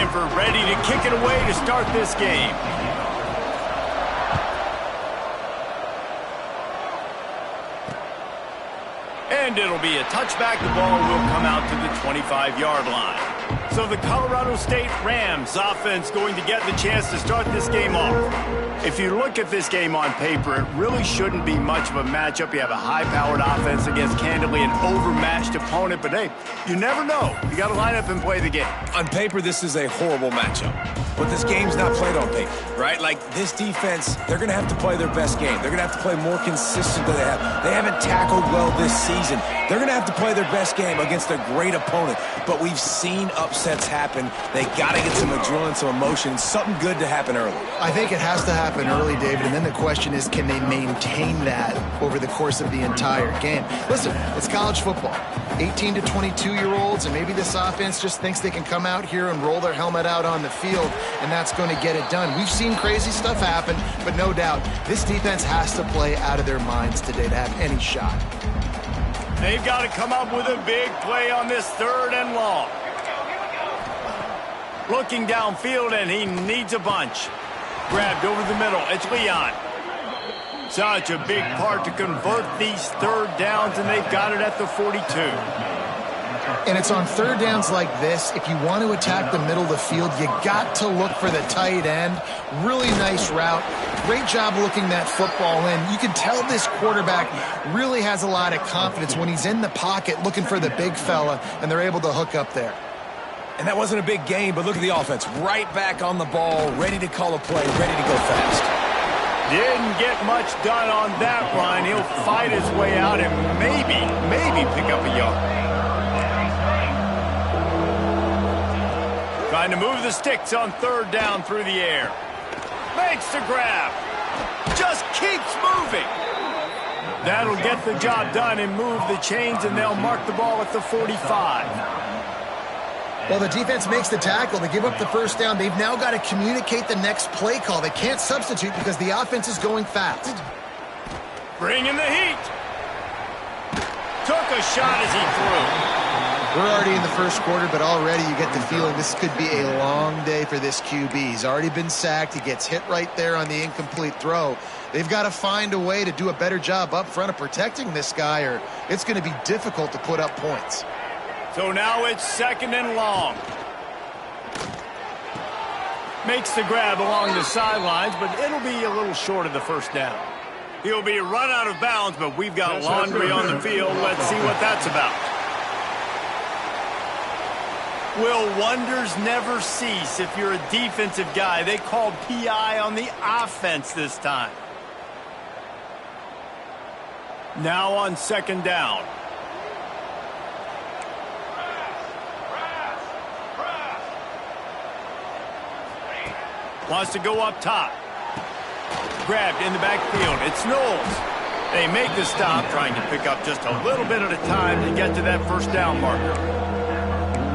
Stanford ready to kick it away to start this game. And it'll be a touchback. The ball will come out to the 25-yard line. So the Colorado State Rams offense going to get the chance to start this game off. If you look at this game on paper, it really shouldn't be much of a matchup. You have a high-powered offense against, candidly, an overmatched opponent. But, hey, you never know. You got to line up and play the game. On paper, this is a horrible matchup. But this game's not played on paper, right? Like, this defense, they're going to have to play their best game. They're going to have to play more consistent than they have. They haven't tackled well this season. They're going to have to play their best game against a great opponent. But we've seen upsets happen. They got to get some adrenaline, some emotion, something good to happen early. I think it has to happen early, David, and then the question is, can they maintain that over the course of the entire game? Listen, it's college football. 18 to 22-year-olds, and maybe this offense just thinks they can come out here and roll their helmet out on the field, and that's going to get it done. We've seen crazy stuff happen, but no doubt, this defense has to play out of their minds today to have any shot. They've got to come up with a big play on this 3rd and long. Looking downfield, and he needs a bunch. Grabbed over the middle. It's Leon. Such a big part to convert these 3rd downs, and they've got it at the 42. And it's on 3rd downs like this, if you want to attack the middle of the field, you got to look for the tight end. Really nice route. Great job looking that football in. You can tell this quarterback really has a lot of confidence when he's in the pocket looking for the big fella, and they're able to hook up there. And that wasn't a big game, but look at the offense. Right back on the ball, ready to call a play, ready to go fast. Didn't get much done on that line. He'll fight his way out and maybe pick up a yard. Trying to move the sticks on 3rd down through the air. Makes the grab. Just keeps moving. That'll get the job done and move the chains, and they'll mark the ball at the 45. Well, the defense makes the tackle. They give up the 1st down. They've now got to communicate the next play call. They can't substitute because the offense is going fast. Bringing the heat. Took a shot as he threw. We're already in the 1st quarter, but already you get the feeling this could be a long day for this QB. He's already been sacked. He gets hit right there on the incomplete throw. They've got to find a way to do a better job up front of protecting this guy, or it's going to be difficult to put up points. So now it's 2nd and long. Makes the grab along the sidelines, but it'll be a little short of the 1st down. He'll be run out of bounds, but we've got laundry on the field. Let's see what that's about. Will wonders never cease if you're a defensive guy? They called PI on the offense this time. Now on 2nd down. Wants to go up top. Grabbed in the backfield. It's Knowles. They make the stop, trying to pick up just a little bit at a time to get to that 1st down marker.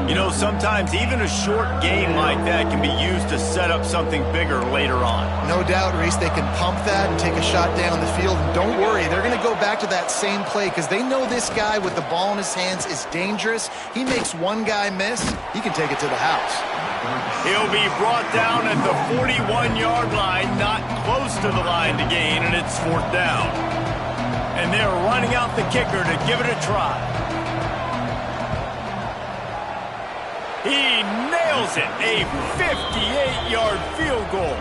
You know, sometimes even a short game like that can be used to set up something bigger later on. No doubt, Reese, they can pump that and take a shot down the field. And don't worry, they're going to go back to that same play because they know this guy with the ball in his hands is dangerous. He makes one guy miss, he can take it to the house. He'll be brought down at the 41-yard line, not close to the line to gain, and it's 4th down. And they're running out the kicker to give it a try. He nails it, a 58-yard field goal.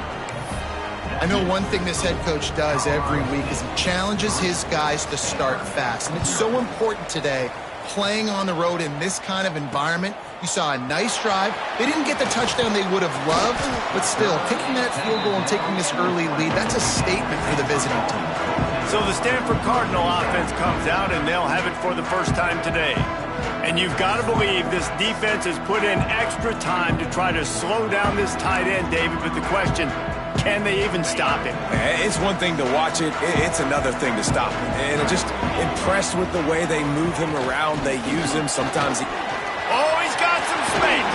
I know one thing this head coach does every week is he challenges his guys to start fast. And it's so important today, playing on the road in this kind of environment. You saw a nice drive. They didn't get the touchdown they would have loved, but still, kicking that field goal and taking this early lead, that's a statement for the visiting team. So the Stanford Cardinal offense comes out, and they'll have it for the first time today. And you've got to believe this defense has put in extra time to try to slow down this tight end, David. But the question, can they even stop him? It's one thing to watch it. It's another thing to stop him. And I'm just impressed with the way they move him around. They use him. Sometimes he... Oh, he's got some space.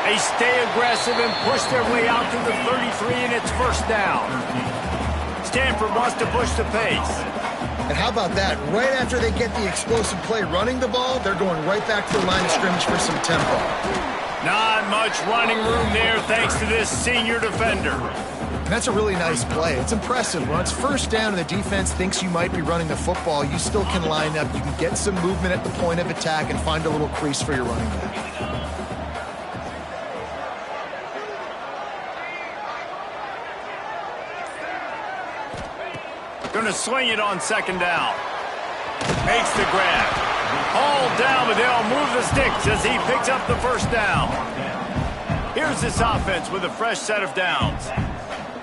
They stay aggressive and push their way out to the 33, and it's 1st down. Stanford wants to push the pace. And how about that? Right after they get the explosive play running the ball, they're going right back to the line of scrimmage for some tempo. Not much running room there thanks to this senior defender. And that's a really nice play. It's impressive. When it's first down and the defense thinks you might be running the football, you still can line up. You can get some movement at the point of attack and find a little crease for your running back. Going to swing it on second down. Makes the grab. Hauled down, but they'll move the sticks as he picks up the first down. Here's this offense with a fresh set of downs.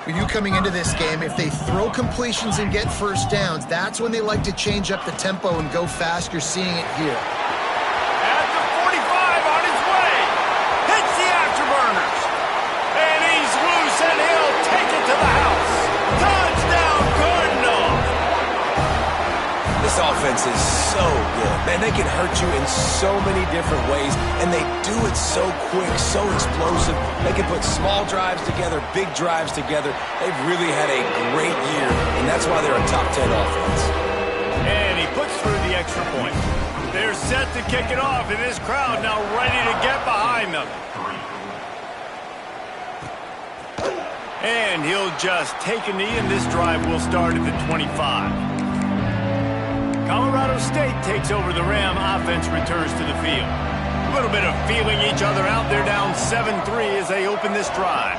For you coming into this game, if they throw completions and get first downs, that's when they like to change up the tempo and go fast. You're seeing it here. At the 45 on his way. Hits the afterburners. And he's loose, and he'll take it to the house. Touchdown, Cardinals. This offense is so good. Man, they can hurt you in so many different ways, and they do it so quick, so explosive. They can put small drives together, big drives together. They've really had a great year, and that's why they're a top 10 offense. And he puts through the extra point. They're set to kick it off, and this crowd now ready to get behind them. And he'll just take a knee, and this drive will start at the 25. Colorado State takes over the Ram. Offense returns to the field. A little bit of feeling each other out. They're down 7-3 as they open this drive.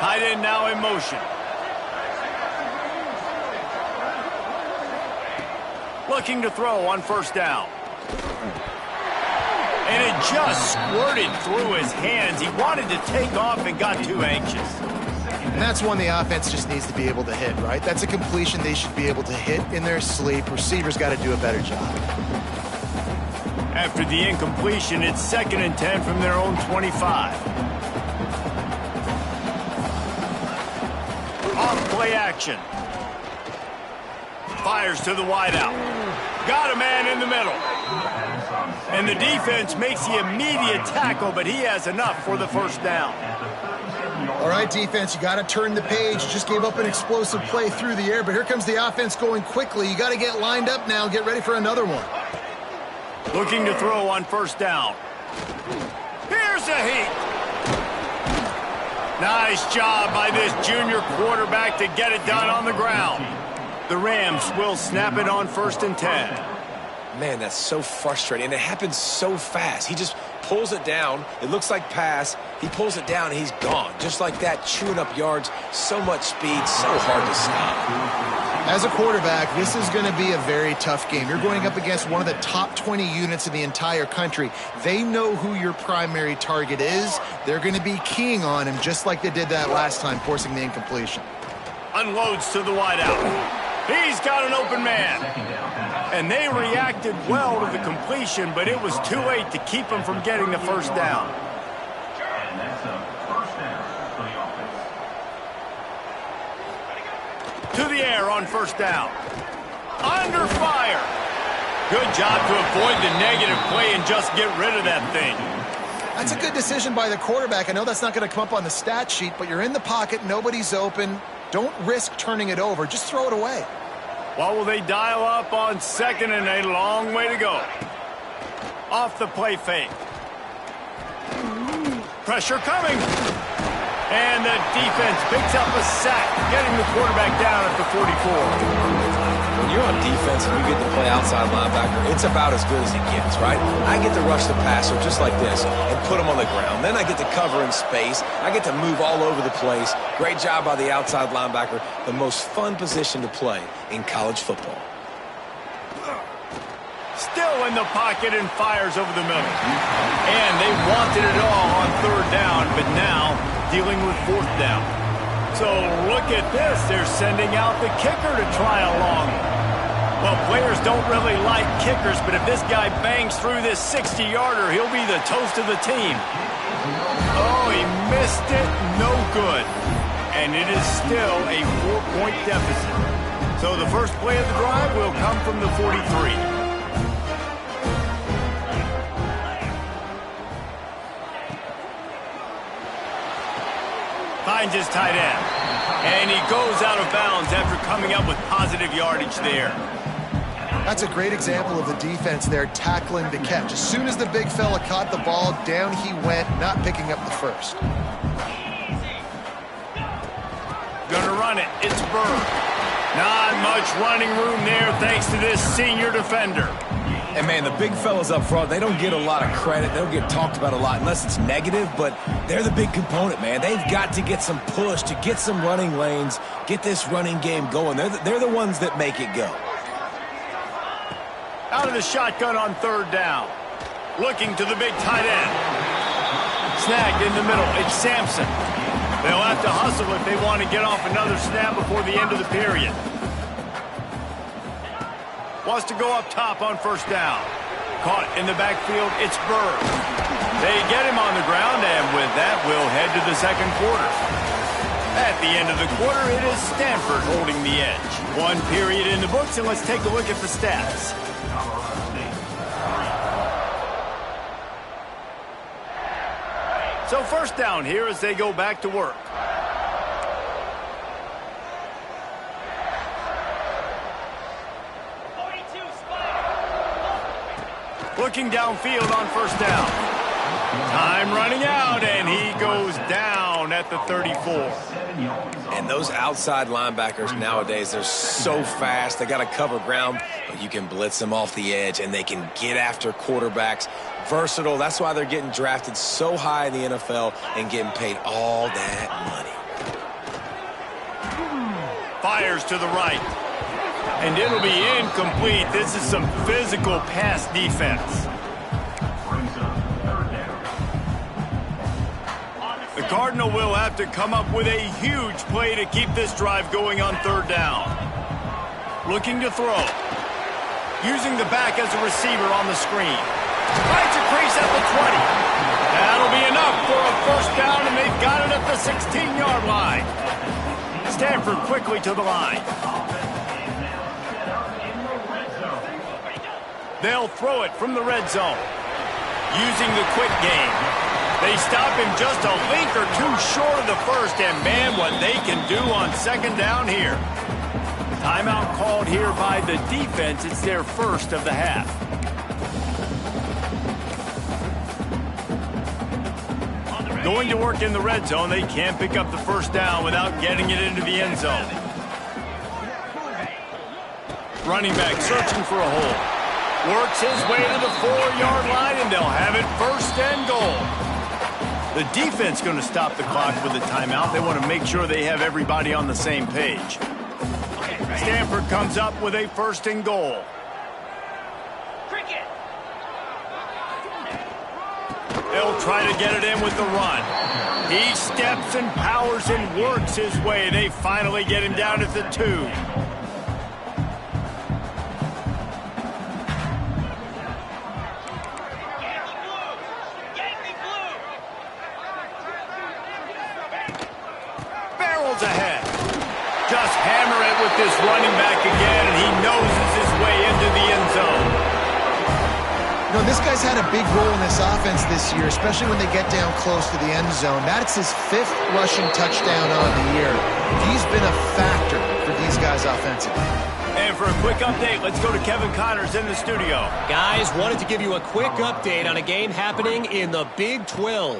Tight end now in motion. Looking to throw on first down. And it just squirted through his hands. He wanted to take off and got too anxious. And that's one the offense just needs to be able to hit, right? That's a completion they should be able to hit in their sleep. Receivers got to do a better job. After the incompletion, it's 2nd and 10 from their own 25. Off play action. Fires to the wideout. Got a man in the middle. And the defense makes the immediate tackle, but he has enough for the first down. All right, defense, you got to turn the page. You just gave up an explosive play through the air, but here comes the offense going quickly. You got to get lined up now, get ready for another one. Looking to throw on first down. Here's a heat. Nice job by this junior quarterback to get it done on the ground. The Rams will snap it on 1st and 10. Man, that's so frustrating, and it happens so fast. He just pulls it down. It looks like pass. He pulls it down, and he's gone. Just like that, chewing up yards. So much speed, so hard to stop. As a quarterback, this is going to be a very tough game. You're going up against one of the top 20 units in the entire country. They know who your primary target is. They're going to be keying on him just like they did that last time, forcing the incompletion. Unloads to the wideout. He's got an open man. And they reacted well to the completion, but it was too late to keep him from getting the first down. To the air on first down. Under fire. Good job to avoid the negative play and just get rid of that thing. That's a good decision by the quarterback. I know that's not going to come up on the stat sheet, but you're in the pocket, nobody's open. Don't risk turning it over. Just throw it away. What will they dial up on 2nd and a long way to go? Off the play fake. Pressure coming. And the defense picks up a sack, getting the quarterback down at the 44. When you're on defense and you get to play outside linebacker, it's about as good as it gets, right? I get to rush the passer just like this and put him on the ground. Then I get to cover in space. I get to move all over the place. Great job by the outside linebacker. The most fun position to play in college football. Still in the pocket and fires over the middle. And they wanted it all on 3rd down, but now dealing with 4th down. So look at this. They're sending out the kicker to try along. Well, players don't really like kickers, but if this guy bangs through this 60-yarder, he'll be the toast of the team. Oh, he missed it. No good. And it is still a 4-point deficit. So the first play of the drive will come from the 43. Finds his tight end. And he goes out of bounds after coming up with positive yardage there. That's a great example of the defense there tackling the catch. As soon as the big fella caught the ball, down he went, not picking up the first. Gonna run it. It's Burr. Not much running room there thanks to this senior defender. And, man, the big fellas up front, they don't get a lot of credit. They don't get talked about a lot unless it's negative, but they're the big component, man. They've got to get some push, to get some running lanes, get this running game going. They're the ones that make it go. Out of the shotgun on third down. Looking to the big tight end. Snagged in the middle. It's Sampson. They'll have to hustle if they want to get off another snap before the end of the period. Wants to go up top on first down. Caught in the backfield, it's Burr. They get him on the ground, and with that, we'll head to the second quarter. At the end of the quarter, it is Stanford holding the edge. One period in the books, and let's take a look at the stats. So first down here as they go back to work. Looking downfield on first down. Time running out, and he goes down at the 34. And those outside linebackers nowadays, they're so fast. They got to cover ground, but you can blitz them off the edge, and they can get after quarterbacks. Versatile. That's why they're getting drafted so high in the NFL and getting paid all that money. Fires to the right. And it'll be incomplete. This is some physical pass defense. The Cardinal will have to come up with a huge play to keep this drive going on third down. Looking to throw. Using the back as a receiver on the screen. Finds a crease at the 20. That'll be enough for a first down, and they've got it at the 16-yard line. Stanford quickly to the line. They'll throw it from the red zone. Using the quick game. They stop him just a link or two short of the first, and man, what they can do on second down here. Timeout called here by the defense. It's their first of the half. Going to work in the red zone. They can't pick up the first down without getting it into the end zone. Running back searching for a hole. Works his way to the 4-yard line, and they'll have it first and goal. The defense going to stop the clock with a timeout. They want to make sure they have everybody on the same page. Stanford comes up with a first and goal. They'll try to get it in with the run. He steps and powers and works his way. They finally get him down at the 2. Ahead. Just hammer it with this running back again, and he noses his way into the end zone. You know, this guy's had a big role in this offense this year, especially when they get down close to the end zone. That's his 5th rushing touchdown on the year. He's been a factor for these guys offensively. And for a quick update, let's go to Kevin Connors in the studio. Guys, wanted to give you a quick update on a game happening in the Big 12.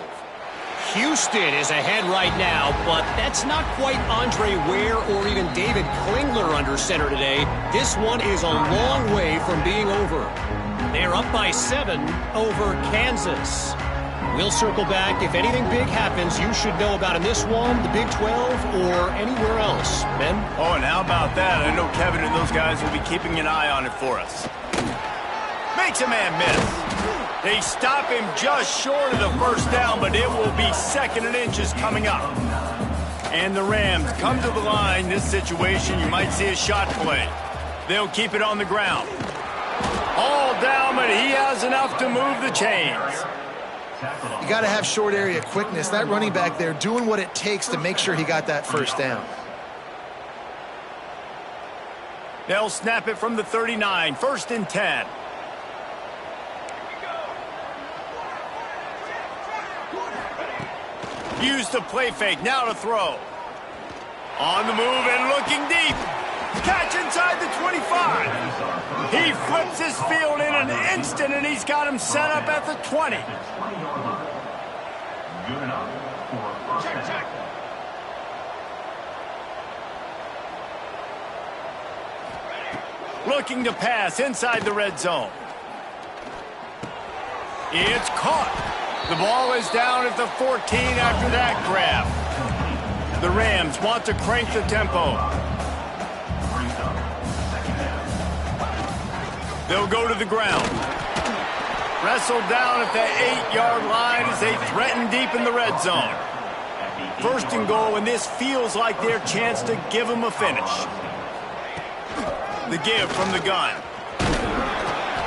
Houston is ahead right now, but that's not quite Andre Ware or even David Klingler under center today. This one is a long way from being over. They're up by 7 over Kansas. We'll circle back. If anything big happens, you should know about in this one, the Big 12, or anywhere else. Ben? Oh, and how about that? I know Kevin and those guys will be keeping an eye on it for us. Makes a man miss. They stop him just short of the first down, but it will be 2nd and inches coming up. And the Rams come to the line. This situation, you might see a shot play. They'll keep it on the ground. All down, but he has enough to move the chains. You got to have short area quickness. That running back there doing what it takes to make sure he got that first down. They'll snap it from the 39, 1st and 10. Use the play fake, now to throw. On the move and looking deep. Catch inside the 25. He flips his field in an instant, and he's got him set up at the 20. Good enough for check. Looking to pass inside the red zone. It's caught. The ball is down at the 14 after that grab. The Rams want to crank the tempo. They'll go to the ground. Wrestled down at the 8-yard line as they threaten deep in the red zone. First and goal, and this feels like their chance to give them a finish. The give from the gun.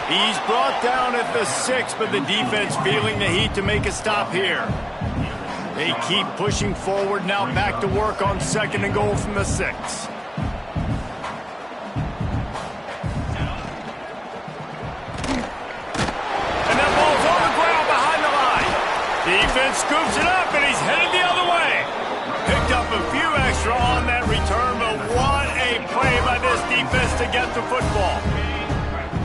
He's brought down at the 6, but the defense feeling the heat to make a stop here. They keep pushing forward, now back to work on second and goal from the 6. And that ball's on the ground behind the line. Defense scoops it up, and he's headed the other way. Picked up a few extra on that return, but what a play by this defense to get the football.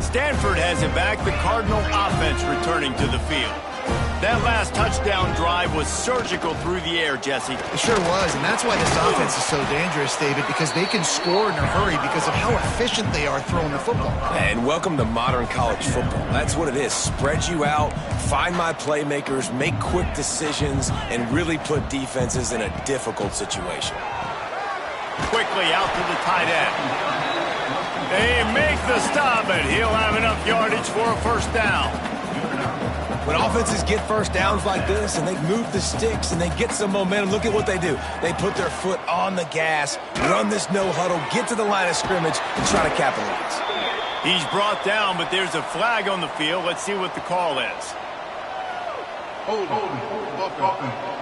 Stanford has it back, the Cardinal offense returning to the field. That last touchdown drive was surgical through the air, Jesse. It sure was, and that's why this offense is so dangerous, David, because they can score in a hurry because of how efficient they are throwing the football. And welcome to modern college football. That's what it is. Spread you out, find my playmakers, make quick decisions, and really put defenses in a difficult situation. Quickly out to the tight end. They make the stop, and he'll have enough yardage for a first down. When offenses get first downs like this and they move the sticks and they get some momentum, look at what they do. They put their foot on the gas, run this no huddle, get to the line of scrimmage, and try to capitalize. He's brought down, but there's a flag on the field. Let's see what the call is. Hold on.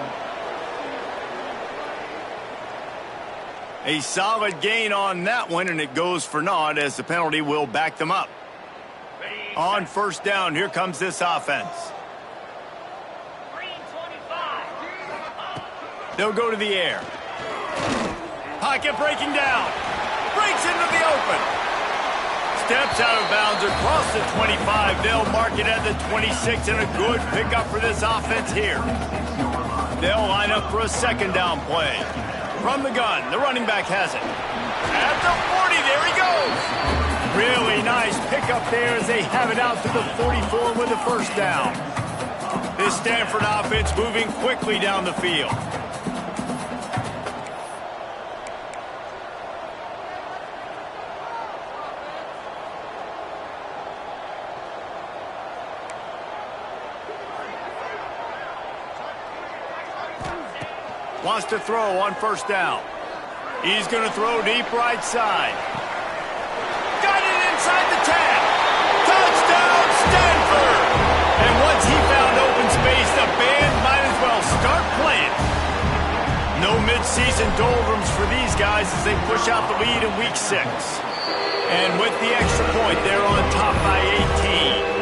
A solid gain on that one, and it goes for naught as the penalty will back them up. On first down, here comes this offense. They'll go to the air. Pocket breaking down. Breaks into the open. Steps out of bounds across the 25. They'll mark it at the 26, and a good pickup for this offense here. They'll line up for a second down play. From the gun, the running back has it. At the 40, there he goes. Really nice pickup there as they have it out to the 44 with a first down. This Stanford offense moving quickly down the field. Wants to throw on first down. He's going to throw deep right side. Got it inside the 10. Touchdown, Stanford! And once he found open space, the band might as well start playing. No midseason doldrums for these guys as they push out the lead in week 6. And with the extra point, they're on top by 18.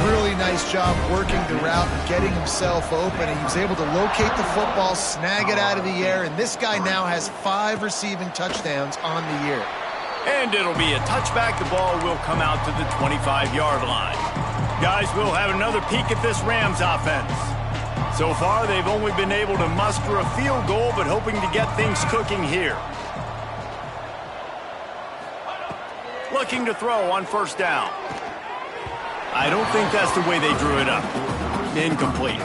Really nice job working the route and getting himself open, and he was able to locate the football, snag it out of the air, and this guy now has 5 receiving touchdowns on the year. And it'll be a touchback. The ball will come out to the 25-yard line. Guys, we'll have another peek at this Rams offense. So far, they've only been able to muster a field goal, but hoping to get things cooking here. Looking to throw on first down. I don't think that's the way they drew it up. Incomplete.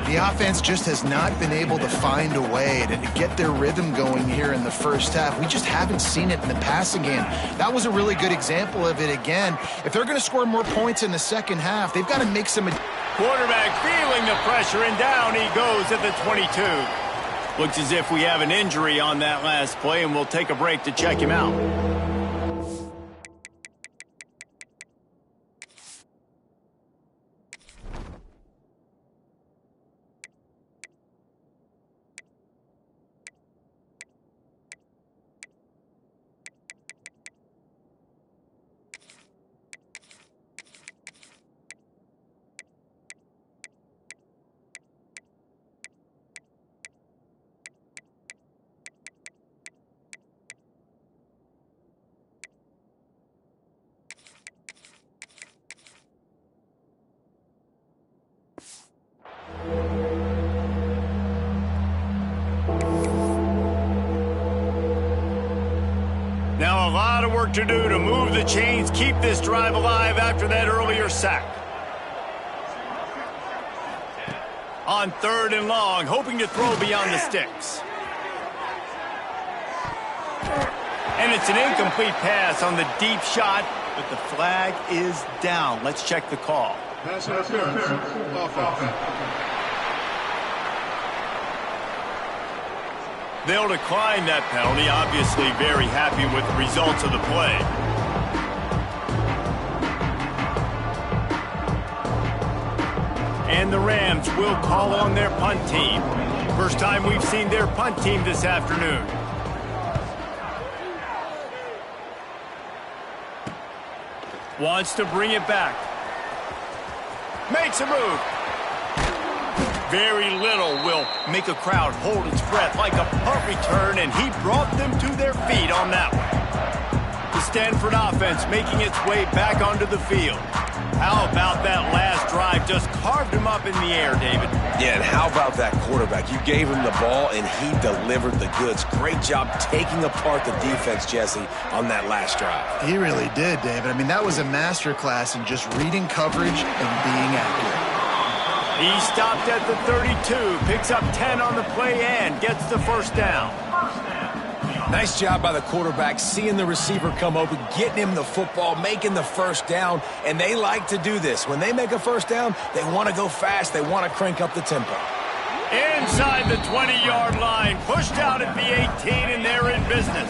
The offense just has not been able to find a way to get their rhythm going here in the first half. We just haven't seen it in the passing game. That was a really good example of it again. If they're going to score more points in the second half, they've got to make some... Quarterback feeling the pressure, and down he goes at the 22. Looks as if we have an injury on that last play, and we'll take a break to check him out. A lot of work to do to move the chains, keep this drive alive after that earlier sack. On 3rd and long, hoping to throw beyond the sticks. And it's an incomplete pass on the deep shot, but the flag is down. Let's check the call. Pass interference. Offense. They'll decline that penalty, obviously very happy with the results of the play. And the Rams will call on their punt team. First time we've seen their punt team this afternoon. Wants to bring it back. Makes a move. Very little will make a crowd hold its breath like a punt return, and he brought them to their feet on that one. The Stanford offense making its way back onto the field. How about that last drive? Just carved him up in the air, David. Yeah, and how about that quarterback? You gave him the ball, and he delivered the goods. Great job taking apart the defense, Jesse, on that last drive. He really did, David. I mean, that was a masterclass in just reading coverage and being accurate. He stopped at the 32, picks up 10 on the play and gets the first down. Nice job by the quarterback, seeing the receiver come open, getting him the football, making the first down, and they like to do this. When they make a first down, they want to go fast. They want to crank up the tempo. Inside the 20-yard line, pushed out at the 18, and they're in business.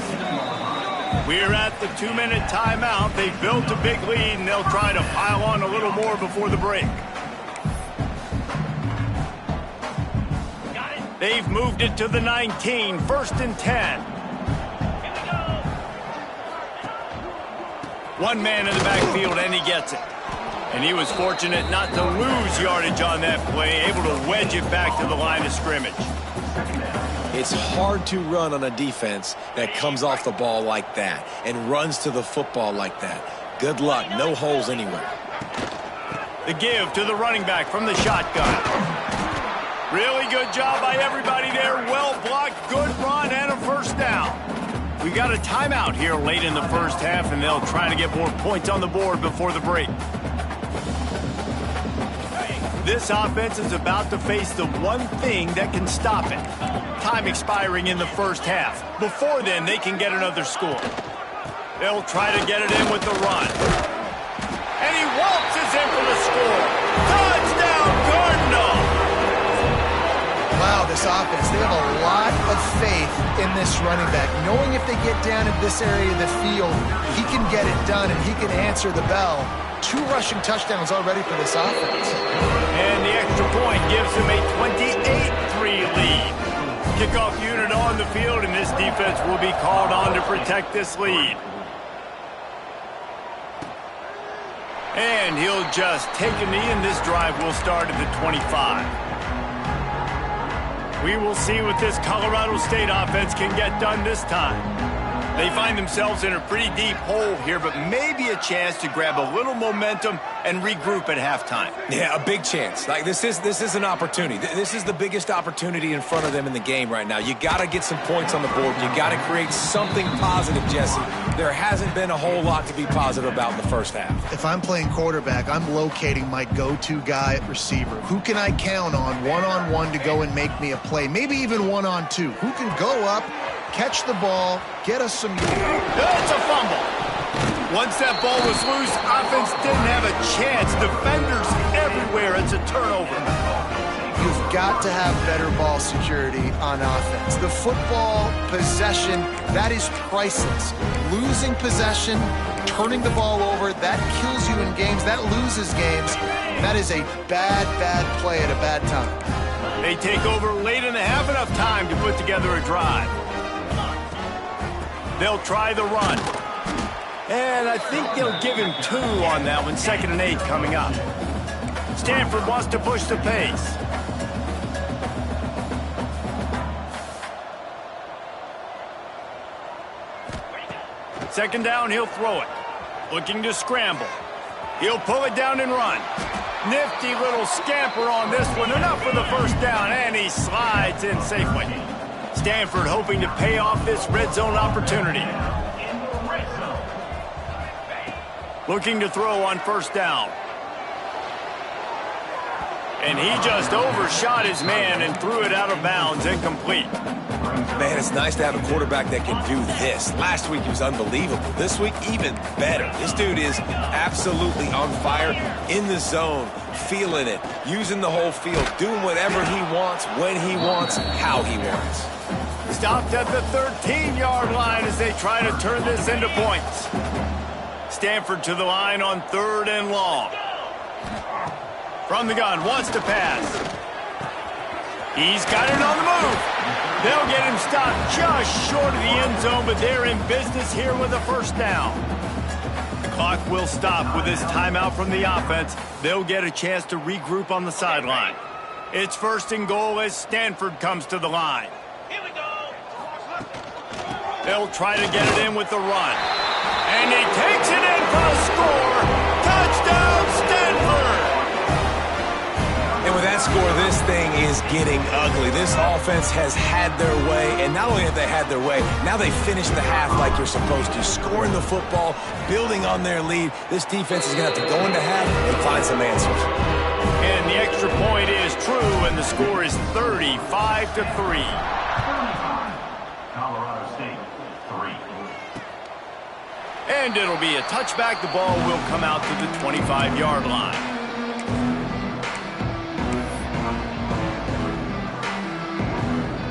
We're at the 2-minute timeout. They built a big lead, and they'll try to pile on a little more before the break. They've moved it to the 19, 1st and 10. One man in the backfield, and he gets it. And he was fortunate not to lose yardage on that play, able to wedge it back to the line of scrimmage. It's hard to run on a defense that comes off the ball like that and runs to the football like that. Good luck. No holes anywhere. The give to the running back from the shotgun. Really good job by everybody there. Well blocked, good run, and a first down. We got a timeout here late in the first half, and they'll try to get more points on the board before the break. This offense is about to face the one thing that can stop it. Time expiring in the first half. Before then, they can get another score. They'll try to get it in with the run. And he waltzes in for the score. Touchdown, Cardinal! Wow, this offense, they have a lot of faith in this running back, knowing if they get down in this area of the field, he can get it done and he can answer the bell. 2 rushing touchdowns already for this offense. And the extra point gives them a 28-3 lead. Kickoff unit on the field, and this defense will be called on to protect this lead. And he'll just take a knee, and this drive will start at the 25. We will see what this Colorado State offense can get done this time. They find themselves in a pretty deep hole here, but maybe a chance to grab a little momentum and regroup at halftime. Yeah, a big chance. Like this is an opportunity. This is the biggest opportunity in front of them in the game right now. You got to get some points on the board. You got to create something positive, Jesse. There hasn't been a whole lot to be positive about in the first half. If I'm playing quarterback, I'm locating my go-to guy at receiver. Who can I count on one-on-one to go and make me a play? Maybe even one-on-two. Who can go up, catch the ball, get us some yards. It's a fumble. Once that ball was loose, offense didn't have a chance. Defenders everywhere. It's a turnover. You've got to have better ball security on offense. The football possession, that is priceless. Losing possession, turning the ball over, that kills you in games. That loses games. That is a bad, bad play at a bad time. They take over late in the half, enough time to put together a drive. They'll try the run. And I think they'll give him 2 on that one. 2nd and 8 coming up. Stanford wants to push the pace. Second down, he'll throw it. Looking to scramble. He'll pull it down and run. Nifty little scamper on this one. Enough for the first down, and he slides in safely. Stanford hoping to pay off this red zone opportunity. Looking to throw on first down. And he just overshot his man and threw it out of bounds, incomplete. Man, it's nice to have a quarterback that can do this. Last week he was unbelievable. This week, even better. This dude is absolutely on fire, in the zone, feeling it, using the whole field, doing whatever he wants, when he wants, how he wants. Stopped at the 13-yard line as they try to turn this into points. Stanford to the line on 3rd and long. From the gun, wants to pass. He's got it on the move. They'll get him stopped just short of the end zone, but they're in business here with a first down. The clock will stop with this timeout from the offense. They'll get a chance to regroup on the sideline. It's 1st and goal as Stanford comes to the line. They'll try to get it in with the run. And he takes it in for the score. Touchdown, Stanford! And with that score, this thing is getting ugly. This offense has had their way, and not only have they had their way, now they finish the half like you're supposed to, scoring the football, building on their lead. This defense is going to have to go into half and find some answers. And the extra point is true, and the score is 35-3. Colorado State, 3. And it'll be a touchback. The ball will come out to the 25-yard line.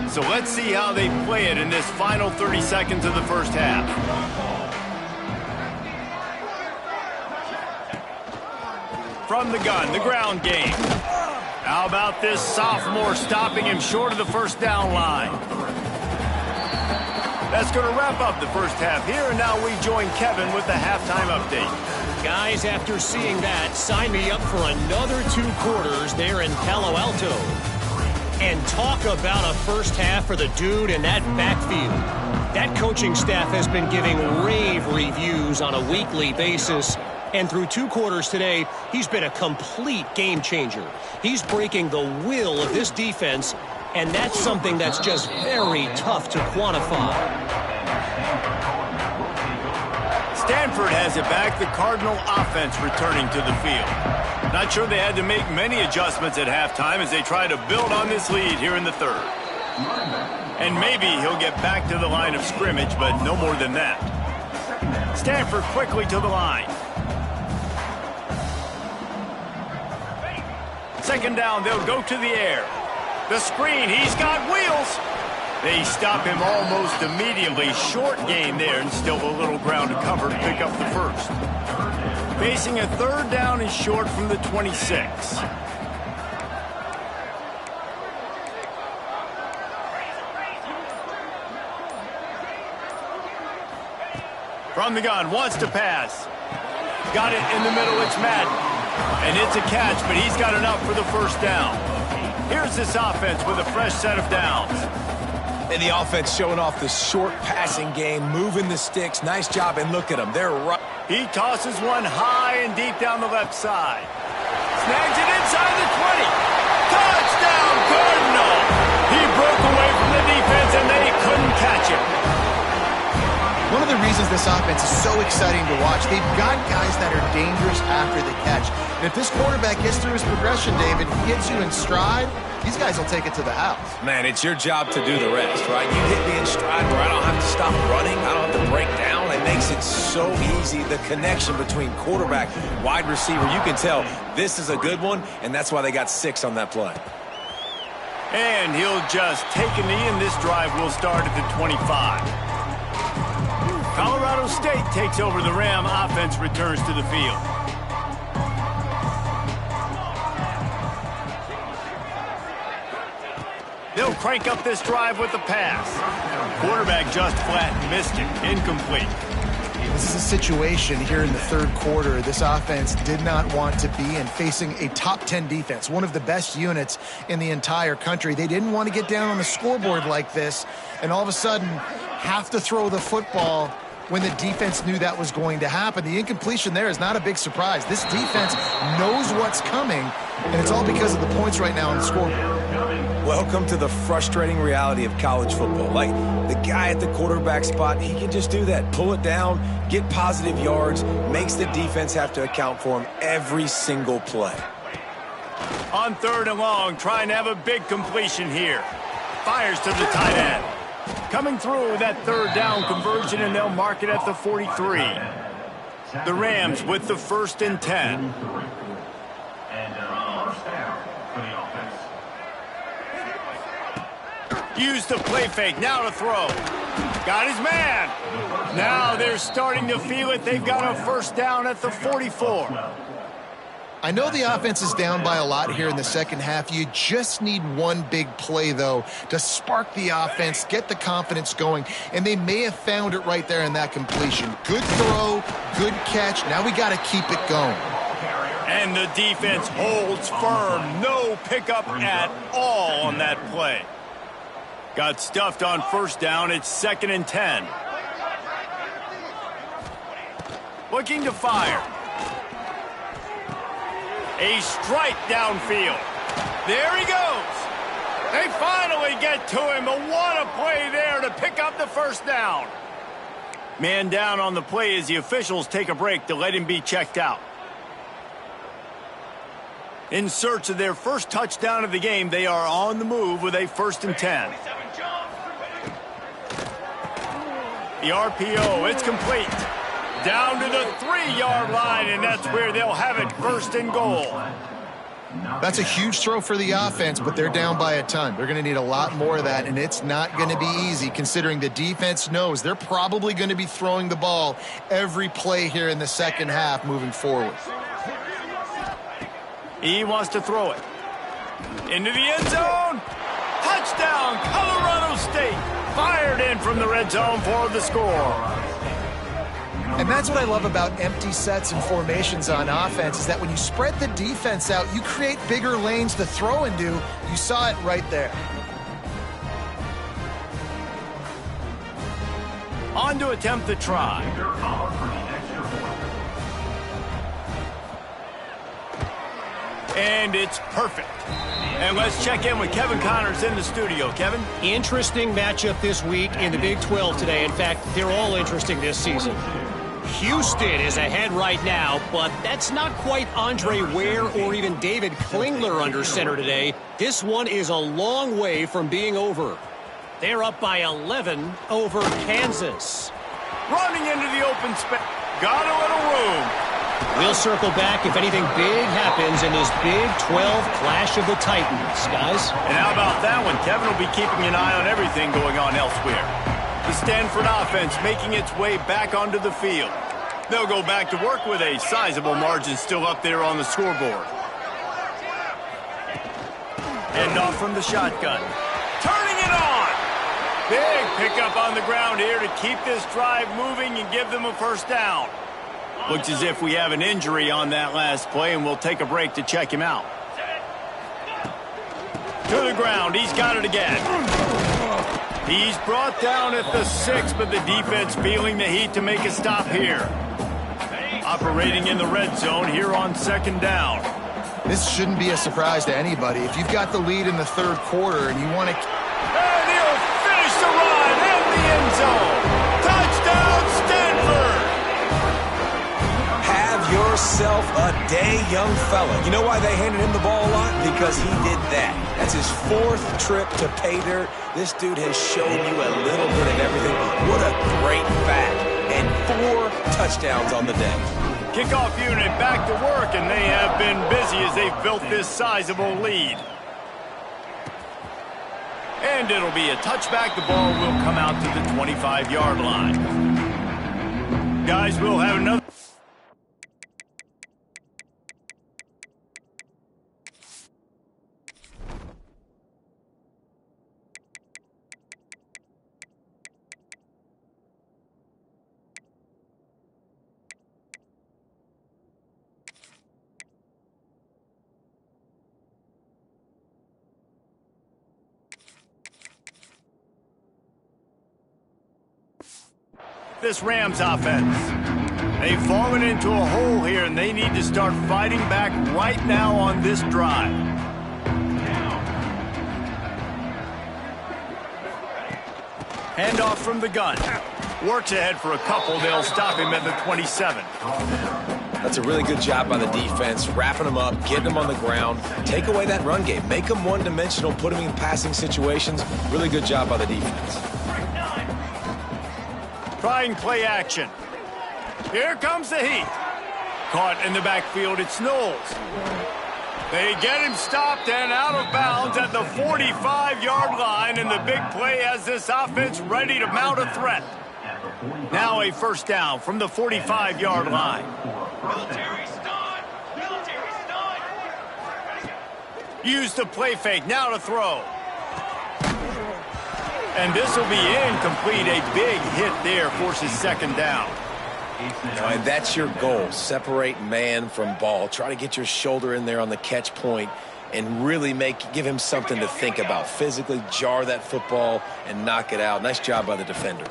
So let's see how they play it in this final 30 seconds of the first half. From the gun, the ground game. How about this sophomore stopping him short of the first down line? That's going to wrap up the first half here, and now we join Kevin with the halftime update. Guys, after seeing that, sign me up for another 2 quarters there in Palo Alto. And talk about a first half for the dude in that backfield. That coaching staff has been giving rave reviews on a weekly basis. And through 2 quarters today, he's been a complete game changer. He's breaking the will of this defense, and that's something that's just very tough to quantify. Stanford has it back, the Cardinal offense returning to the field. Not sure they had to make many adjustments at halftime as they try to build on this lead here in the 3rd. And maybe he'll get back to the line of scrimmage, but no more than that. Stanford quickly to the line. 2nd down, they'll go to the air. The screen, he's got wheels. They stop him almost immediately. Short gain there, and still a little ground to cover to pick up the first. Facing a 3rd down and short from the 26. From the gun, wants to pass. Got it in the middle, it's Madden. And it's a catch, but he's got enough for the first down. Here's this offense with a fresh set of downs. And the offense showing off the short passing game, moving the sticks. Nice job, and look at them. They're right. He tosses one high and deep down the left side. Snags it inside the 20. Touchdown, Cardinal! He broke away from the defense, and they couldn't catch him. One of the reasons this offense is so exciting to watch, they've got guys that are dangerous after the catch. And if this quarterback gets through his progression, David, he gets you in stride, these guys will take it to the house. Man, it's your job to do the rest, right? You hit me in stride where I don't have to stop running, I don't have to break down. It makes it so easy, the connection between quarterback, wide receiver. You can tell this is a good one, and that's why they got 6 on that play. And he'll just take a knee, and this drive will start at the 25. Colorado State takes over the Ram. Offense returns to the field. They'll crank up this drive with the pass. Quarterback just flat missed it. Incomplete. This is a situation here in the 3rd quarter this offense did not want to be in, facing a top 10 defense, one of the best units in the entire country. They didn't want to get down on the scoreboard like this and all of a sudden have to throw the football when the defense knew that was going to happen. The incompletion there is not a big surprise. This defense knows what's coming, and it's all because of the points right now on the scoreboard. Welcome to the frustrating reality of college football. Like, the guy at the quarterback spot, he can just do that. Pull it down, get positive yards, makes the defense have to account for him every single play. On 3rd and long, trying to have a big completion here. Fires to the tight end. Coming through with that 3rd down conversion, and they'll mark it at the 43. The Rams with the 1st and 10. And first down for the offense. Use the play fake, now to throw. Got his man. Now they're starting to feel it. They've got a 1st down at the 44. I know the offense is down by a lot here in the second half. You just need one big play, though, to spark the offense, get the confidence going, and they may have found it right there in that completion. Good throw, good catch. Now we got to keep it going. And the defense holds firm. No pickup at all on that play. Got stuffed on 1st down. It's 2nd and 10. Looking to fire. A strike downfield. There he goes. They finally get to him, but what a play there to pick up the 1st down. Man down on the play as the officials take a break to let him be checked out. In search of their 1st touchdown of the game, they are on the move with a 1st and 10. The RPO, it's complete. Down to the 3-yard line, and that's where they'll have it, 1st and goal. That's a huge throw for the offense, but they're down by a ton. They're going to need a lot more of that, and it's not going to be easy considering the defense knows they're probably going to be throwing the ball every play here in the second half moving forward. He wants to throw it. Into the end zone. Touchdown, Colorado State. Fired in from the red zone for the score. And that's what I love about empty sets and formations on offense is that when you spread the defense out, you create bigger lanes to throw into. You saw it right there. On to attempt the try. And it's perfect. And let's check in with Kevin Connors in the studio. Kevin? Interesting matchup this week in the Big 12 today. In fact, they're all interesting this season. Houston is ahead right now, but that's not quite Andre Ware or even David Klingler under center today. This one is a long way from being over. They're up by 11 over Kansas. Running into the open space. Got a little room. We'll circle back if anything big happens in this Big 12 Clash of the Titans, guys. And how about that one? Kevin will be keeping an eye on everything going on elsewhere. The Stanford offense making its way back onto the field. They'll go back to work with a sizable margin still up there on the scoreboard. End off from the shotgun. Turning it on! Big pickup on the ground here to keep this drive moving and give them a 1st down. Looks as if we have an injury on that last play, and we'll take a break to check him out. To the ground. He's got it again. He's brought down at the 6, but the defense feeling the heat to make a stop here. Operating in the red zone here on 2nd down. This shouldn't be a surprise to anybody. If you've got the lead in the 3rd quarter and you want to... And he'll finish the run in the end zone. Touchdown, Stanford! Have yourself a day, young fella. You know why they handed him the ball a lot? Because he did that. That's his 4th trip to pay dirt. This dude has shown you a little bit of everything. What a great back. And 4 touchdowns on the day. Kickoff unit back to work, and they have been busy as they've built this sizable lead. And it'll be a touchback. The ball will come out to the 25-yard line. Guys, we'll have another... this Rams offense. They've fallen into a hole here, and they need to start fighting back right now on this drive. Handoff from the gun. Works ahead for a couple. They'll stop him at the 27. That's a really good job by the defense, wrapping them up, getting them on the ground. Take away that run game. Make them one-dimensional, put them in passing situations. Really good job by the defense. Trying play action. Here comes the heat. Caught in the backfield, it's Knowles. They get him stopped and out of bounds at the 45-yard line, and the big play has this offense ready to mount a threat. Now a first down from the 45-yard line. Use the play fake, now to throw. And this will be incomplete. A big hit there forces second down. And that's your goal. Separate man from ball. Try to get your shoulder in there on the catch point and really give him something to think about. Physically jar that football and knock it out. Nice job by the defender.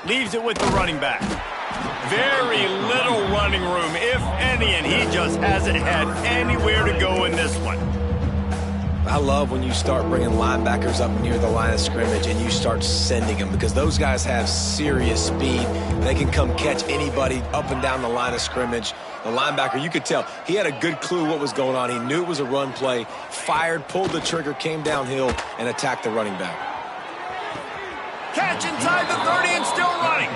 Leaves it with the running back. Very little running room, if any, and he just hasn't had anywhere to go in this one. I love when you start bringing linebackers up near the line of scrimmage and you start sending them, because those guys have serious speed. They can come catch anybody up and down the line of scrimmage. The linebacker, you could tell, he had a good clue what was going on. He knew it was a run play, fired, pulled the trigger, came downhill, and attacked the running back. Catch inside the 30 and still running.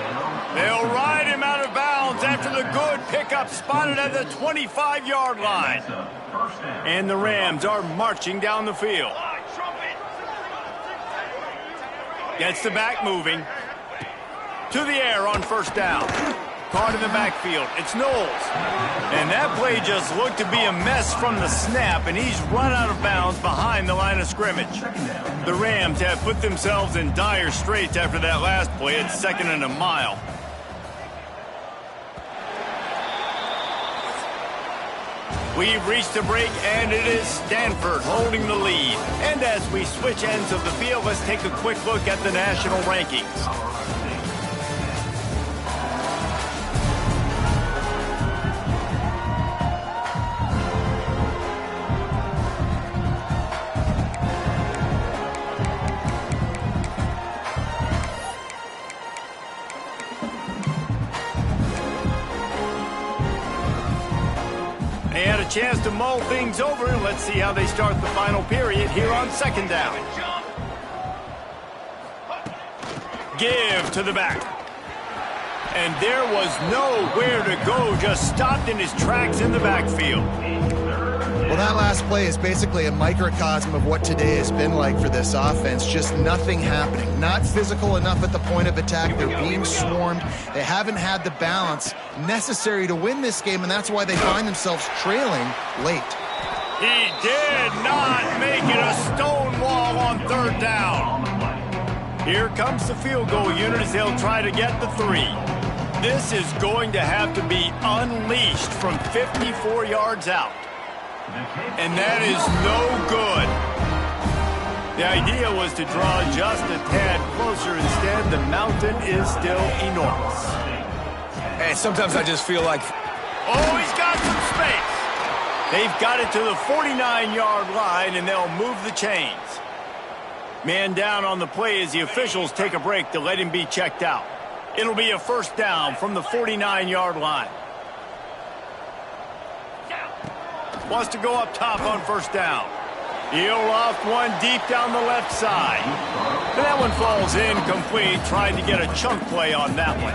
They'll ride him out of bounds after the good pickup spotted at the 25-yard line. And the Rams are marching down the field. Gets the back moving. To the air on first down. Caught in the backfield. It's Knowles. And that play just looked to be a mess from the snap, and he's run out of bounds behind the line of scrimmage. The Rams have put themselves in dire straits after that last play. It's second and a mile. We've reached a break, and it is Stanford holding the lead. And as we switch ends of the field, let's take a quick look at the national rankings. They had a chance to mull things over, and let's see how they start the final period here on second down. Give to the back. And there was nowhere to go, just stopped in his tracks in the backfield. Well, that last play is basically a microcosm of what today has been like for this offense. Just nothing happening. Not physical enough at the point of attack. They're being swarmed. They haven't had the balance necessary to win this game, and that's why they find themselves trailing late. He did not make it a stone wall on third down. Here comes the field goal unit as they'll try to get the 3. This is going to have to be unleashed from 54 yards out. And that is no good. The idea was to draw just a tad closer. Instead, the mountain is still enormous. And sometimes I just feel like... Oh, he's got some space. They've got it to the 49-yard line, and they'll move the chains. Man down on the play as the officials take a break to let him be checked out. It'll be a first down from the 49-yard line. Wants to go up top on first down. He'll loft one deep down the left side. And that one falls incomplete, trying to get a chunk play on that one.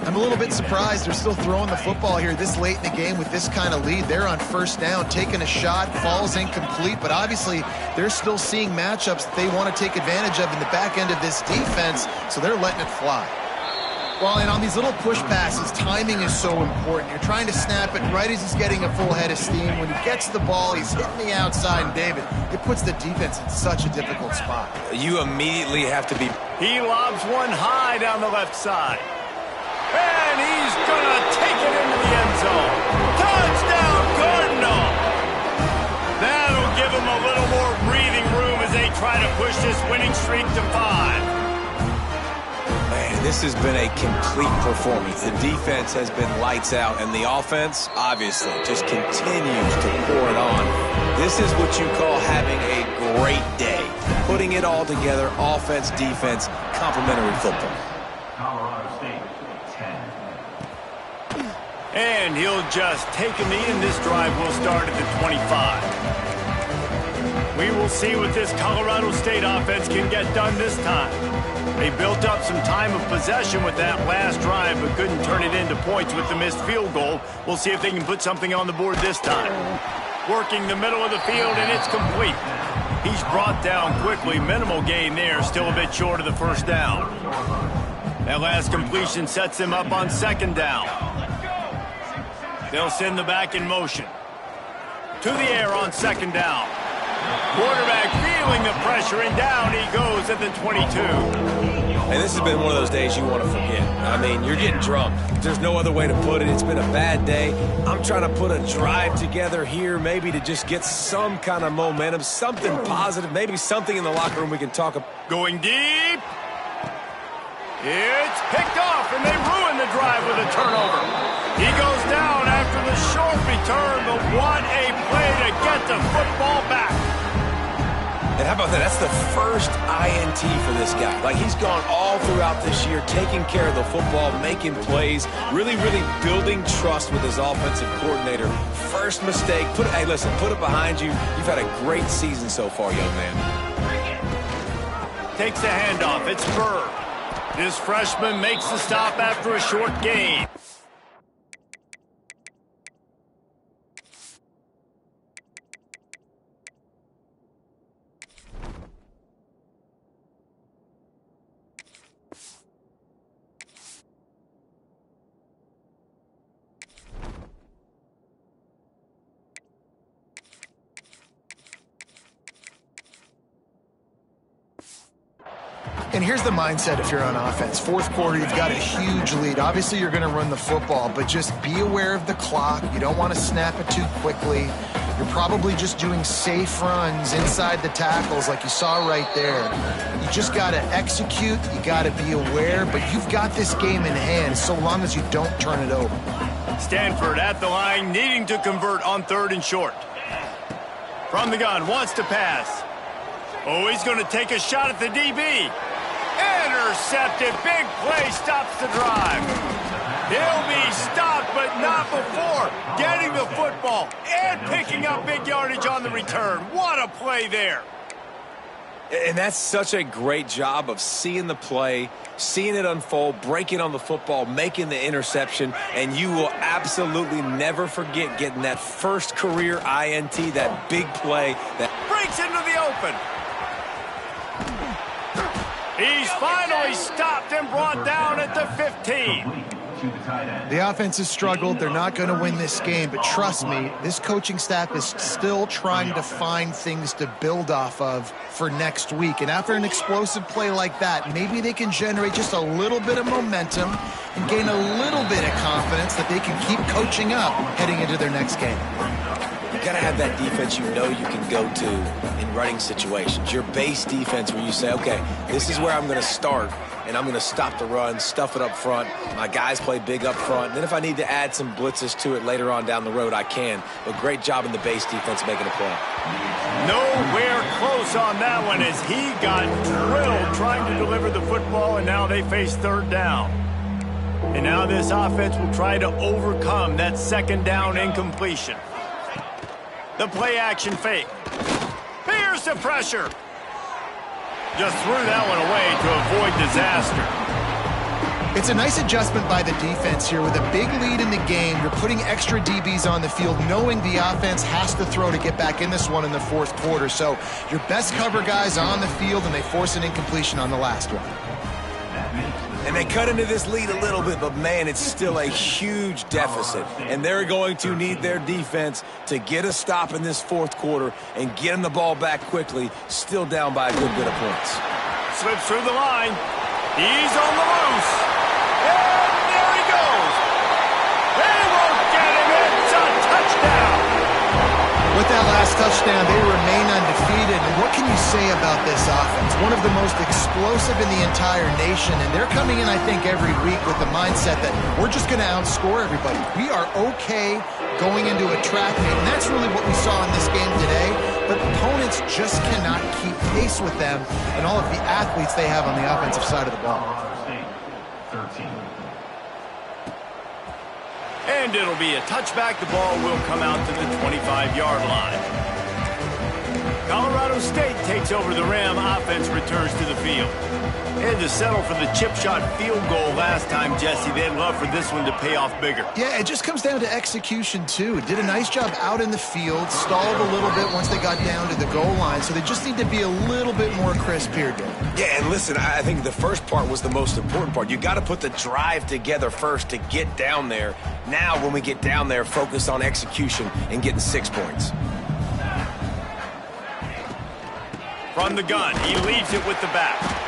I'm a little bit surprised they're still throwing the football here this late in the game with this kind of lead. They're on first down, taking a shot, falls incomplete, but obviously they're still seeing matchups that they want to take advantage of in the back end of this defense, so they're letting it fly. Well, and on these little push passes, timing is so important. You're trying to snap it right as he's getting a full head of steam. When he gets the ball, he's hitting the outside, and David, it puts the defense in such a difficult spot. You immediately have to be... He lobs one high down the left side. And he's going to take it into the end zone. Touchdown, Cardinal! That'll give him a little more breathing room as they try to push this winning streak to 5. Man, this has been a complete performance. The defense has been lights out, and the offense, obviously, just continues to pour it on. This is what you call having a great day. Putting it all together, offense, defense, complementary football. Colorado State, 10. And he'll just take a knee, and this drive will start at the 25. We will see what this Colorado State offense can get done this time. They built up some time of possession with that last drive, but couldn't turn it into points with the missed field goal. We'll see if they can put something on the board this time. Working the middle of the field, and it's complete. He's brought down quickly. Minimal gain there, still a bit short of the first down. That last completion sets him up on second down. They'll send the back in motion. To the air on second down. Quarterback feeling the pressure, and down he goes at the 22. And this has been one of those days you want to forget. I mean, you're getting drunk. There's no other way to put it. It's been a bad day. I'm trying to put a drive together here, maybe to just get some kind of momentum, something positive, maybe something in the locker room we can talk about. Going deep. It's picked off, and they ruin the drive with a turnover. He goes down after the short return, but what a play to get the football back. And how about that? That's the first INT for this guy. Like, he's gone all throughout this year, taking care of the football, making plays, really building trust with his offensive coordinator. First mistake. Hey, listen, put it behind you. You've had a great season so far, young man. Takes the handoff. It's Burr. This freshman makes the stop after a short gain. And here's the mindset if you're on offense. Fourth quarter, you've got a huge lead. Obviously, you're going to run the football, but just be aware of the clock. You don't want to snap it too quickly. You're probably just doing safe runs inside the tackles like you saw right there. You just got to execute. You got to be aware, but you've got this game in hand so long as you don't turn it over. Stanford at the line, needing to convert on third and short. From the gun, wants to pass. Oh, he's going to take a shot at the DB. Intercepted. Big play stops the drive. He'll be stopped, but not before getting the football and picking up big yardage on the return. What a play there. And that's such a great job of seeing the play, seeing it unfold, breaking on the football, making the interception, and you will absolutely never forget getting that first career INT, that big play that breaks into the open. He's finally stopped and brought down at the 15. The offense has struggled. They're not going to win this game, but trust me, this coaching staff is still trying to find things to build off of for next week. And after an explosive play like that, maybe they can generate just a little bit of momentum and gain a little bit of confidence that they can keep coaching up heading into their next game. You got to have that defense you know you can go to in running situations. Your base defense where you say, okay, this is where I'm going to start, and I'm going to stop the run, stuff it up front. My guys play big up front. And then if I need to add some blitzes to it later on down the road, I can. But great job in the base defense making a play. Nowhere close on that one as he got drilled trying to deliver the football, and now they face third down. And now this offense will try to overcome that second down incompletion. The play action fake. Here's the pressure. Just threw that one away to avoid disaster. It's a nice adjustment by the defense here. With a big lead in the game, you're putting extra DBs on the field, knowing the offense has to throw to get back in this one in the fourth quarter. So your best cover guys on the field, and they force an incompletion on the last one. And they cut into this lead a little bit, but, man, it's still a huge deficit. And they're going to need their defense to get a stop in this fourth quarter and get them the ball back quickly, still down by a good bit of points. Slips through the line. He's on the loose. And there he goes. They won't get him. It's a touchdown. With that last touchdown, they remain undefeated. And what can you say about this offense? One of the most explosive in the entire nation, and they're coming in, I think, every week with the mindset that we're just going to outscore everybody. We are okay going into a track meet, and that's really what we saw in this game today. But opponents just cannot keep pace with them and all of the athletes they have on the offensive side of the ball. Colorado State, 13. And it'll be a touchback. The ball will come out to the 25-yard line. Colorado State takes over the Ram. Offense returns to the field. And to settle for the chip shot field goal last time, Jesse, they'd love for this one to pay off bigger. Yeah, it just comes down to execution, too. Did a nice job out in the field, stalled a little bit once they got down to the goal line, so they just need to be a little bit more crisp here, Dave. Yeah, and listen, I think the first part was the most important part. You got to put the drive together first to get down there. Now, when we get down there, focus on execution and getting 6 points. From the gun, he leaves it with the back.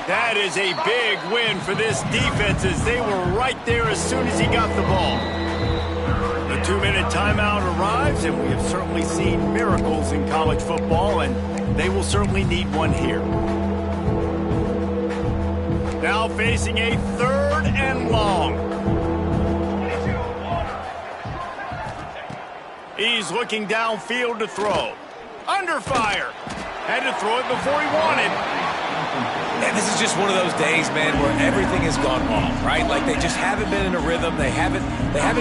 That is a big win for this defense as they were right there as soon as he got the ball. The 2-minute timeout arrives, and we have certainly seen miracles in college football, and they will certainly need one here. Now facing a 3rd and long. He's looking downfield to throw. Under fire. Had to throw it before he wanted. And this is just one of those days, man, where everything has gone wrong, right? Like they just haven't been in a rhythm. They haven't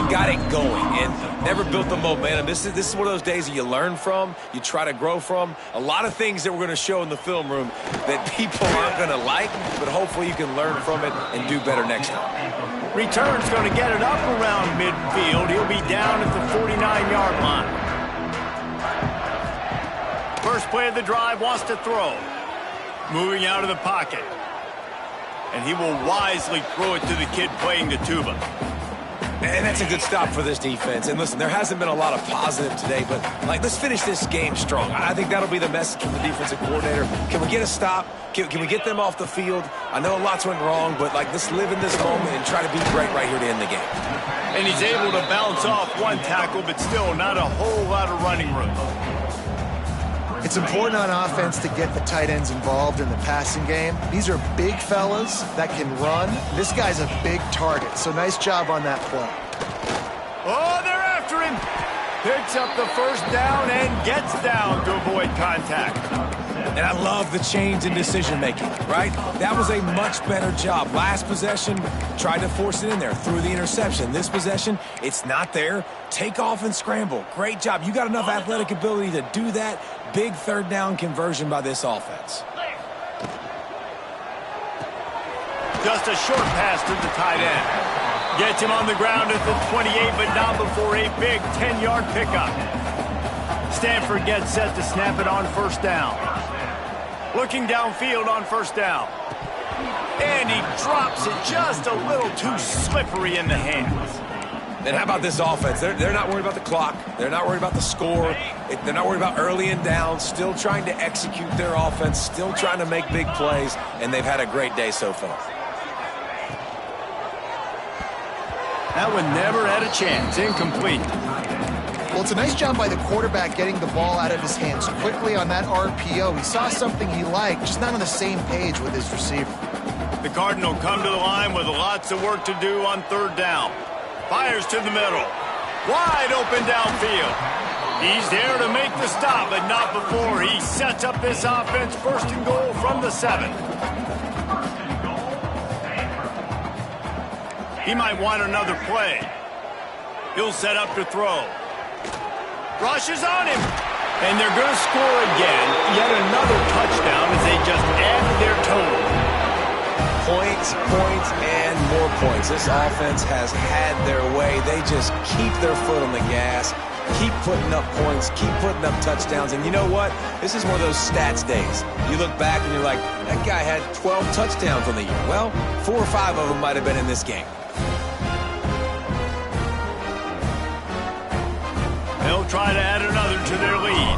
got it going and never built the momentum. This is one of those days that you learn from, you try to grow from. A lot of things that we're going to show in the film room that people aren't going to like, but hopefully you can learn from it and do better next time. Return's going to get it up around midfield. He'll be down at the 49-yard line. First play of the drive, wants to throw. Moving out of the pocket. And he will wisely throw it to the kid playing the tuba. And that's a good stop for this defense. And listen, there hasn't been a lot of positive today, but let's finish this game strong. I think that'll be the message from the defensive coordinator. Can we get a stop? Can we get them off the field? I know lots went wrong, but let's live in this moment and try to be great right here to end the game. And he's able to bounce off one tackle, but still not a whole lot of running room. It's important on offense to get the tight ends involved in the passing game. These are big fellas that can run. This guy's a big target, so nice job on that play. Oh, they're after him. Picks up the first down and gets down to avoid contact. And I love the change in decision-making, right? That was a much better job. Last possession, tried to force it in there, threw the interception. This possession, it's not there. Take off and scramble. Great job. You got enough athletic ability to do that. Big 3rd down conversion by this offense. Just a short pass to the tight end. Gets him on the ground at the 28, but not before a big 10-yard pickup. Stanford gets set to snap it on 1st down. Looking downfield on 1st down. And he drops it just a little too slippery in the hands. And how about this offense? They're not worried about the clock. They're not worried about the score. They're not worried about early and down. Still trying to execute their offense. Still trying to make big plays. And they've had a great day so far. That one never had a chance. Incomplete. Well, it's a nice job by the quarterback getting the ball out of his hands quickly on that RPO. He saw something he liked, just not on the same page with his receiver. The Cardinal come to the line with lots of work to do on 3rd down. Fires to the middle. Wide open downfield. He's there to make the stop, but not before he sets up this offense 1st and goal from the 7. He might want another play. He'll set up to throw. Rushes on him. And they're going to score again. Yet another touchdown as they just added their total. Points, and more points. This offense has had their way. They just keep their foot on the gas, keep putting up points, keep putting up touchdowns. And you know what? This is one of those stats days. You look back and you're like, that guy had 12 touchdowns on the year. Well, 4 or 5 of them might have been in this game. They'll try to add another to their lead.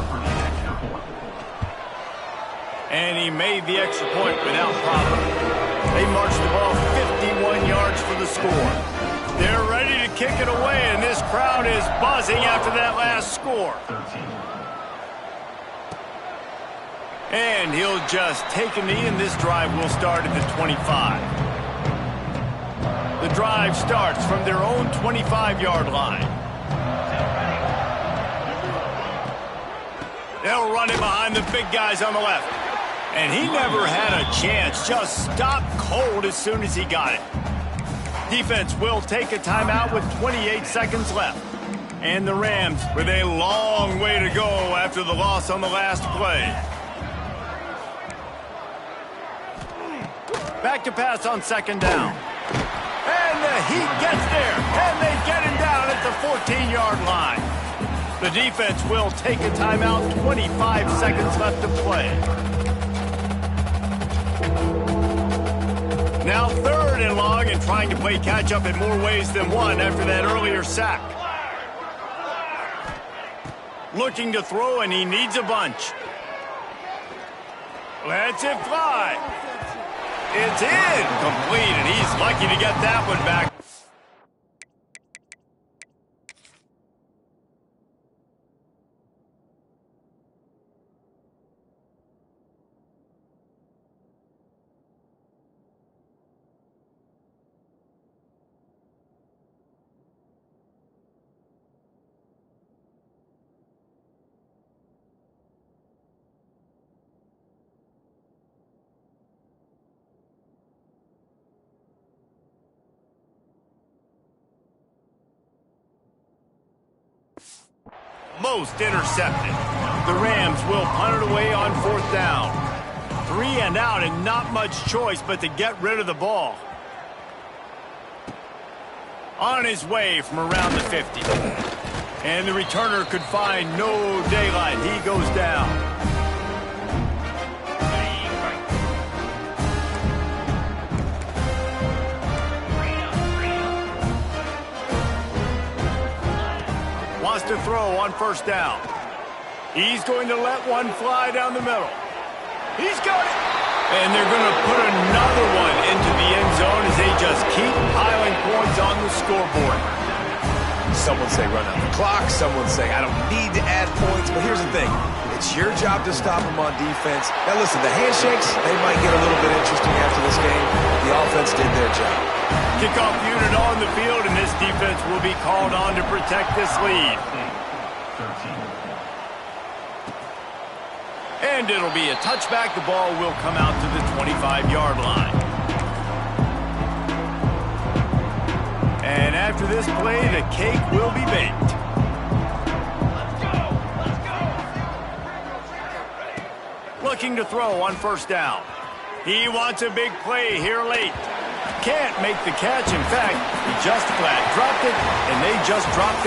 And he made the extra point without problem. They marched the ball 51 yards for the score. They're ready to kick it away, and this crowd is buzzing after that last score. And he'll just take a knee, and this drive will start at the 25. The drive starts from their own 25-yard line. They'll run it behind the big guys on the left. And he never had a chance. Just stopped cold as soon as he got it. Defense will take a timeout with 28 seconds left. And the Rams with a long way to go after the loss on the last play. Back to pass on second down. And the Heat gets there. And they get him down at the 14-yard line. The defense will take a timeout. 25 seconds left to play. Now 3rd and long, and trying to play catch-up in more ways than one after that earlier sack. Looking to throw, and he needs a bunch. Lets it fly. It's incomplete, and he's lucky to get that one back. Most intercepted. The Rams will punt it away on 4th down. 3 and out, and not much choice but to get rid of the ball. On his way from around the 50. And the returner could find no daylight. He goes down. Wants to throw on 1st down. He's going to let one fly down the middle. He's got it. And they're going to put another one into the end zone as they just keep piling points on the scoreboard. Some would say run out the clock. Some would say I don't need to add points. But here's the thing. It's your job to stop them on defense. Now listen, the handshakes, they might get a little bit interesting after this game. The offense did their job. Kickoff unit on the field, and this defense will be called on to protect this lead. 13. And it'll be a touchback. The ball will come out to the 25-yard line. And after this play, the cake will be baked. Looking to throw on 1st down. He wants a big play here late. Can't make the catch. In fact, he just flat dropped it, and they just dropped the